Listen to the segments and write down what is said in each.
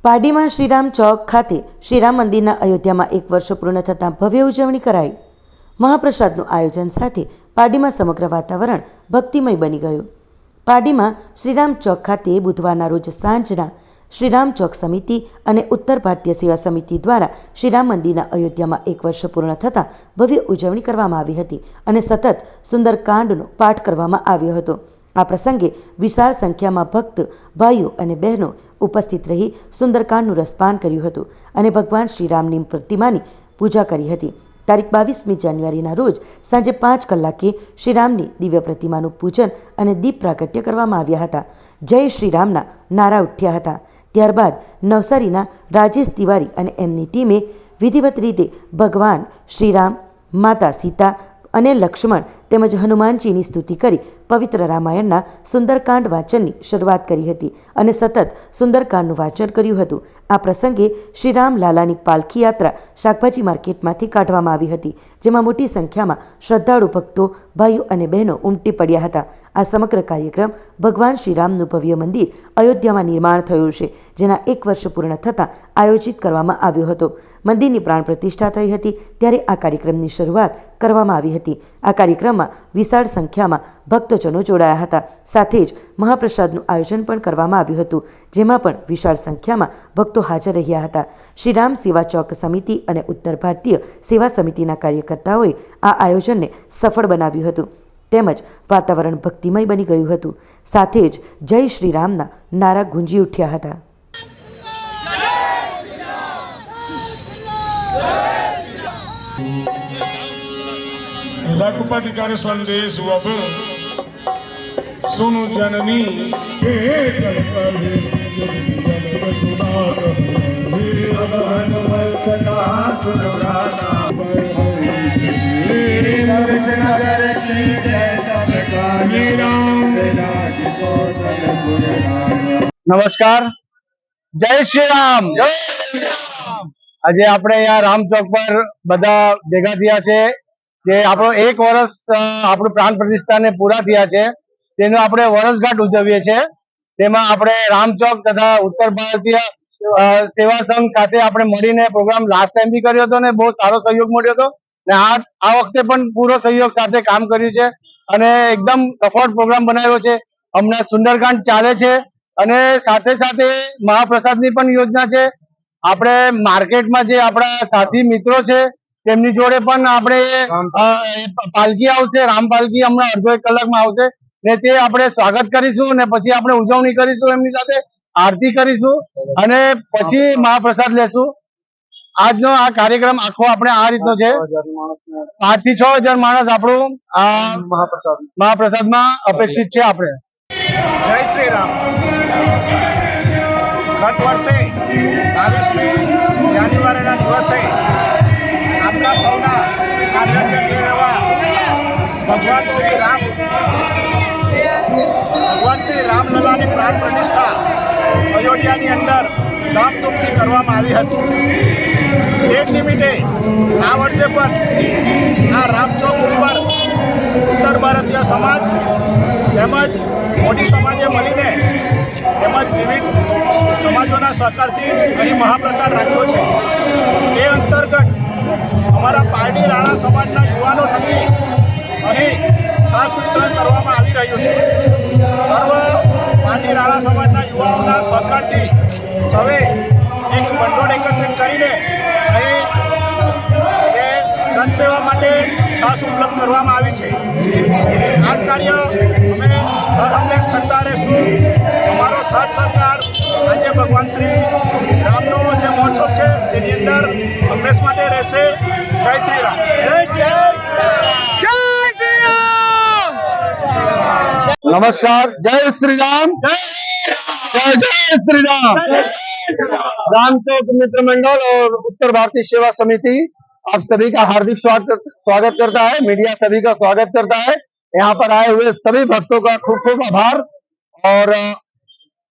Party में श्रीराम चौक खाते श्रीराम मंदिर अयोध्या में 1 वर्ष पूर्ण थता भव्य उजवणी कराई। महाप्रसादનું आयोजन साथ पार्टी में समग्र वातावरण भक्तिमय बनी गયું। पार्टी में श्रीराम चौक खाते बुधवार रोज सांजना श्रीराम चौक समिति और उत्तर भारतीय सेवा समिति द्वारा श्रीराम मंदिर अयोध्या में 1 वर्ष पूर्ण थता भव्य उजवणी करवामां आवी हती अने सतत सुंदरकांडनो पाठ करवामां आव्यो हतो। आ प्रसंगे विशाल संख्या में भक्त भाईओ और बहनों उपस्थित रही सुंदरकांडનું रसपान कर्યું હતું અને भगवान श्रीरामनी प्रतिमानी पूजा करी हती। तारीख 22 जान्युआरीना रोज सांजे 5 कलाके श्रीरामनी दिव्य प्रतिमाનું पूजन और दीप प्रागट्य करवामां આવ્યા હતા। जय श्रीरामना नारा उठ्या हता। त्यारबाद नवसारीना राजेश तिवारी और एमनी टीमे विधिवत रीते भगवान श्रीराम, माता सीता અને લક્ષ્મણ તેમજ હનુમાનજીની સ્તુતિ કરી પવિત્ર રામાયણના સુંદરકાંડ વાંચનની શરૂઆત કરી હતી અને સતત સુંદરકાંડનું વાંચન કર્યું હતું। આ પ્રસંગે શ્રીરામ લાલાની પાલખી યાત્રા શાકભાજી માર્કેટમાંથી કાઢવામાં આવી હતી, જેમાં મોટી સંખ્યામાં શ્રદ્ધાળુ ભક્તો, ભાઈઓ અને બહેનો ઉમટી પડ્યા હતા। આ સમગ્ર કાર્યક્રમ ભગવાન શ્રીરામનું ભવ્ય મંદિર અયોધ્યામાં નિર્માણ થયું છે, જેના 1 વર્ષ પૂર્ણ થતાં આયોજિત કરવામાં આવ્યો હતો। મંદિરની પ્રાણ પ્રતિષ્ઠા થઈ હતી ત્યારે આ કાર્યક્રમની શરૂઆત કરવામાં આવી હતી। આ કાર્યક્રમમાં વિશાળ સંખ્યામાં ભક્તજનો જોડાયા હતા। સાથે જ મહાપ્રસાદનું આયોજન પણ કરવામાં આવ્યું હતું, જેમાં પણ વિશાળ સંખ્યામાં ભક્તો હાજર રહ્યા હતા। શ્રીરામ સેવા ચોક સમિતિ અને ઉત્તર ભારતીય સેવા સમિતિના કાર્યકર્તાઓએ આ આયોજનને સફળ બનાવ્યું હતું તેમજ વાતાવરણ ભક્તિમય બની ગયું હતું। સાથે જ જય શ્રીરામના નારા ગુંજી ઉઠ્યા હતા। रघुपति संदेश वब सुनु जननी नमस्कार, जय श्री राम। आज આપણે यहाँ राम चौक पर બધા ભેગા થયા છે કે આપણો 1 વર્ષ આપણું પ્રાણ પ્રતિષ્ઠાને પૂરા થયા છે, તેનો આપણે વર્ષગાંઠ ઉજવીએ છીએ। તેમાં આપણે રામ ચોક તથા ઉત્તર ભારતીય સેવા સંઘ સાથે આપણે મળીને પ્રોગ્રામ લાસ્ટ ટાઈમ બી કર્યો હતો ને બહુ સારો સહયોગ મળ્યો હતો ને આ વખતે પણ પૂરો સહયોગ સાથે કામ કર્યું છે અને એકદમ સફળ પ્રોગ્રામ બનાવ્યો છે। હમણાં સુંદરકાંડ ચાલે છે અને સાથે સાથે મહાપ્રસાદની પણ યોજના છે। આપણે માર્કેટમાં જે આપણા સાથી મિત્રો છે તેમની જોડે પણ આપણે પાલકી આવશે, રામ પાલકી હમણાં અડધો 1 કલાકમાં આવશે ને તે આપણે સ્વાગત કરીશું ને પછી આપણે ઉજવણી કરીશું, એમની સાથે આરતી કરીશું અને પછી મહાપ્રસાદ લેશું। આજનો આ કાર્યક્રમ આખો આપણે આ રીતનો છે। 5 થી 6 હજાર માણસ આપણું આ મહાપ્રસાદમાં અપેક્ષિત છે। આપણે जय श्री राम। गत वर्षे 22 जान्युआरी दिवसे आपना सौना कार्य भगवान श्री रामलला की प्राण प्रतिष्ठा अयोध्या अंदर धामधूमथी करवामां आवी हती। ते निमित्ते आ वर्षे पर आ राम चौक पर उत्तर भारतीय समाज તેમજ મોટી સમાજે મળીને તેમજ વિવિધ સમાજોના સહકારથી અહીં મહાપ્રસાદ રાખ્યો છે। એ અંતર્ગત અમારા પારડી રાણા સમાજના યુવાનો થકી અહીં છાશ વિતરણ કરવામાં આવી રહ્યું છે। સર્વ પારડી રાણા સમાજના યુવાઓના સહકારથી સૌએ એક ભંડોળ એકત્રિત કરીને અહીં जनसेवा માટે છાશ ઉપલબ્ધ કરવામાં આવી છે। આ કાર્ય અમે હર હંમેશ કરતા રહીશું। અમારો સાથ સહકાર આજે ભગવાન શ્રી રામનો જે મહોત્સવ છે તેની અંદર હંમેશ માટે રહેશે। જય શ્રી રામ। नमस्कार, जय श्री राम। जय जय श्री राम। राम चौक मित्र मंडल और उत्तर भारतीय सेवा समिति आप सभी का हार्दिक स्वागत करता है। मीडिया सभी का स्वागत करता है। यहाँ पर आए हुए सभी भक्तों का खूब खूब आभार। और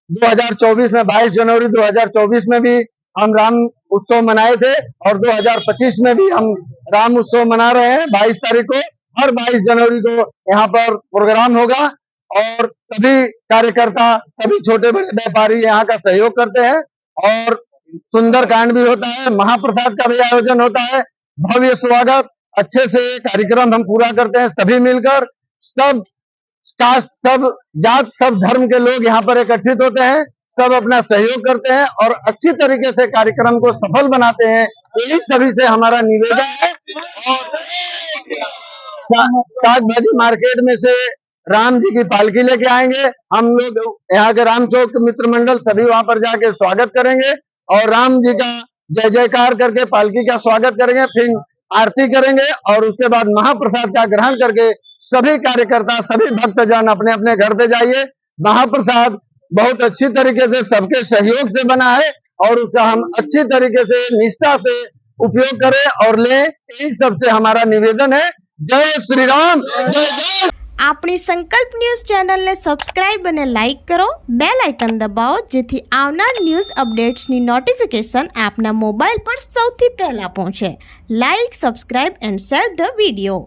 2024 में 22 जनवरी 2024 में भी हम राम उत्सव मनाए थे और 2025 में भी हम राम उत्सव मना रहे हैं। 22 तारीख को, हर 22 जनवरी को यहाँ पर प्रोग्राम होगा और सभी कार्यकर्ता, सभी छोटे बड़े व्यापारी यहाँ का सहयोग करते हैं और सुंदरकांड भी होता है, महाप्रसाद का भी आयोजन होता है। भव्य स्वागत, अच्छे से कार्यक्रम हम पूरा करते हैं सभी मिलकर। सब कास्ट, सब जात, सब धर्म के लोग यहाँ पर एकत्रित होते हैं, सब अपना सहयोग करते हैं और अच्छी तरीके से कार्यक्रम को सफल बनाते हैं। यही सभी से हमारा निवेदन है। और साग भाजी मार्केट में से राम जी की पालकी लेके आएंगे। हम लोग यहाँ के राम चौक मित्र मंडल सभी वहां पर जाके स्वागत करेंगे और राम जी का जय जयकार करके पालकी का स्वागत करेंगे, फिर आरती करेंगे और उसके बाद महाप्रसाद का ग्रहण करके सभी कार्यकर्ता, सभी भक्तजन अपने अपने घर पे जाइए। महाप्रसाद बहुत अच्छी तरीके से सबके सहयोग से बना है और उसका हम अच्छी तरीके से निष्ठा से उपयोग करें और लें, यही सबसे हमारा निवेदन है। जय श्री राम, जय जय। આપણી સંકલ્પ ન્યૂઝ ચેનલને સબસ્ક્રાઇબ અને લાઇક કરો, બેલ આઇકન દબાવો જેથી આવનાર ન્યૂઝ અપડેટ્સની નોટિફિકેશન આપના મોબાઈલ પર સૌથી પહેલા પહોંચે. Like, subscribe and share the video.